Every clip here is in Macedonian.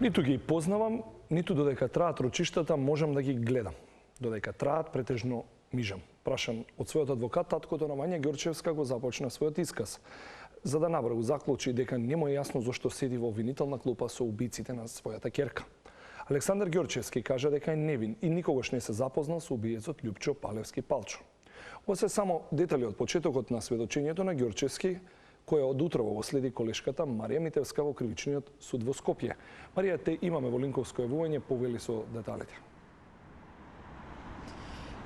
Ниту ги познавам, ниту додека траат рочиштата можам да ги гледам. Додека траат претежно мижам. Прашан од својот адвокат, таткото на Вања Ѓорчевска го започна својот исказ, за да набрзо заклучи дека не му е јасно зошто седи во обвинителна клупа со убиците на својата ќерка. Александар Ѓорчевски кажа дека е невин и никогаш не се запознал со убиецот Љупчо Палевски Палчо. Ова се само детали од почетокот на сведочењето на Ѓорчевски, која од утрово го следи колешката Марија Митевска во кривичниот суд во Скопје. Марија, те имаме во линковско јавување, повели со деталите.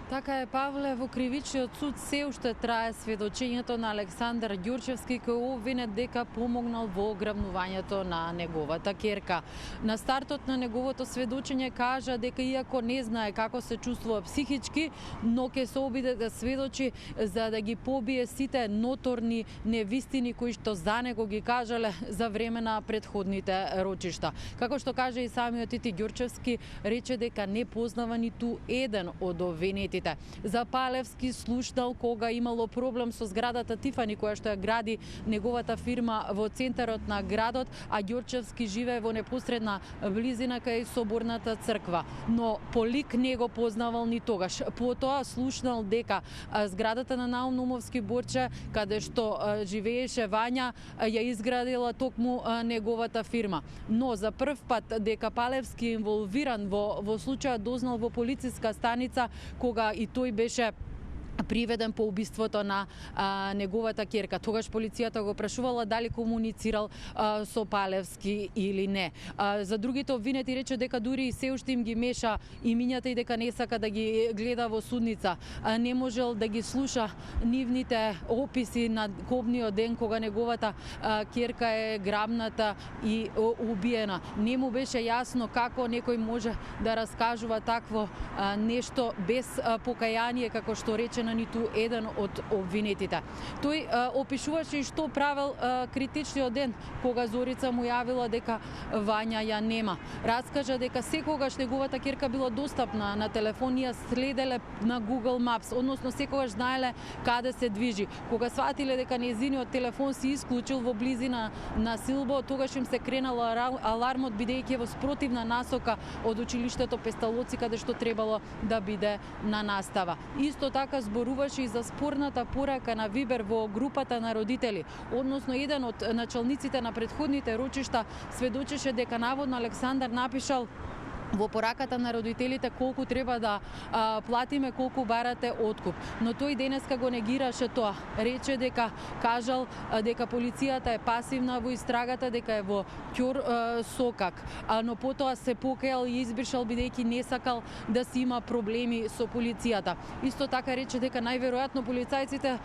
Така е, Павле, во кривичниот суд се уште трае сведочењето на Александар Ѓорчевски, кој е обвинет дека помогнал во ограбнувањето на неговата ќерка. На стартот на неговото сведочење кажа дека иако не знае како се чувствува психички, но ќе се обиде да сведочи за да ги побие сите ноторни невистини кои што за него ги кажале за време на претходните рочишта. Како што каже и самиот Тити Ѓорчевски, рече дека не познава ниту еден од обвинетите. За Палевски слушнал кога имало проблем со зградата Тифани, која што ја гради неговата фирма во центарот на градот, а Ѓорчевски живее во непосредна близина кај соборната црква. Но по лик не го познавал ни тогаш. Потоа слушнал дека зградата на Наум Наумовски Борче, каде што живееше Вања, ја изградила токму неговата фирма. Но за прв пат дека Палевски е инволвиран во случајот дознал во полициска станица, кога и тој беше приведен по убиството на неговата ќерка. Тогаш полицијата го прашувала дали комуницирал со Палевски или не. За другите обвинети рече дека дури и се уште им ги меша имињата и дека не сака да ги гледа во судница. Не можел да ги слуша нивните описи на кобниот ден кога неговата ќерка е грабната и убиена. Не му беше јасно како некој може да раскажува такво нешто без покаяние, како што рече на ниту еден од обвинетите. Тој опишуваше и што правел критичниот ден, кога Зорица му јавила дека Вања ја нема. Раскажа дека секогаш неговата ќерка била достапна на телефон, ја следеле на Google Maps, односно секогаш знаеле каде се движи. Кога сватиле дека нејзиниот телефон се исклучил во близина на Силбо, тогаш им се кренал алармот, бидејќи во спротивна насока од училиштето Песталоци, каде што требало да биде на настава. Исто така зборуваше и за спорната порака на Вибер во групата на родители. Односно, еден од началниците на претходните рочишта сведочеше дека наводно Александар напишал во пораката на родителите колку треба да платиме, колку барате откуп. Но тој денеска го негираше тоа. Рече дека кажал дека полицијата е пасивна во истрагата, дека е во ќор сокак. Но потоа се покајал и избришал бидејќи не сакал да си има проблеми со полицијата. Исто така рече дека најверојатно полицајците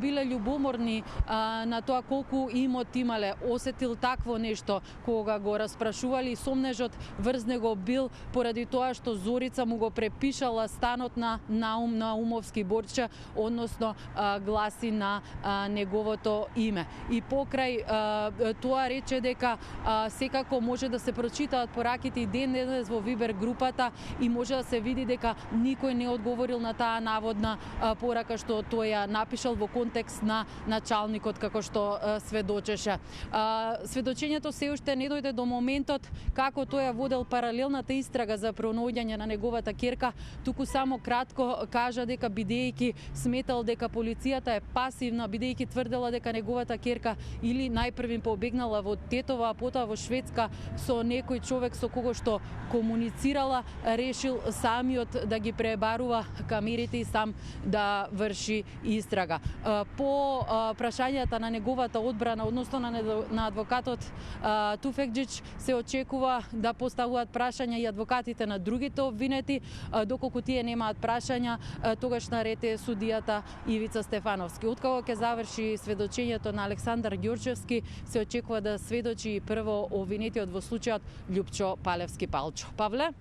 биле љубоморни на тоа колку имот имале. Осетил такво нешто кога го распрашували, сомнежот врз него бил поради тоа што Зорица му го препишала станот на Наум Наумовски Борче, односно гласи на неговото име. И покрај тоа рече дека секако може да се прочитаат пораките и ден-денес во Вибер групата и може да се види дека никој не одговорил на таа наводна порака што тој ја напишал во контекст на началникот, како што сведочеше. Сведочењето се уште не дојде до моментот како тој ја водел паралелната истрага за пронаоѓање на неговата ќерка, туку само кратко кажа дека бидејќи сметал дека полицијата е пасивна, бидејќи тврдела дека неговата ќерка или најпрвин побегнала во Тетова, а потоа во Шведска со некој човек со кого што комуницирала, решил самиот да ги пребарува камерите и сам да врши истрага. По прашањата на неговата одбрана, односно на адвокатот Туфекџич, се очекува да поставуваат прашања и адвокатите на другите обвинети. Доколку тие немаат прашања, тогаш на ред е судијата Ивица Стефановски. Откако ќе заврши сведочењето на Александар Ѓорчевски, се очекува да сведочи и прво обвинетиот во случајот Љупчо Палевски Палчо. Павле?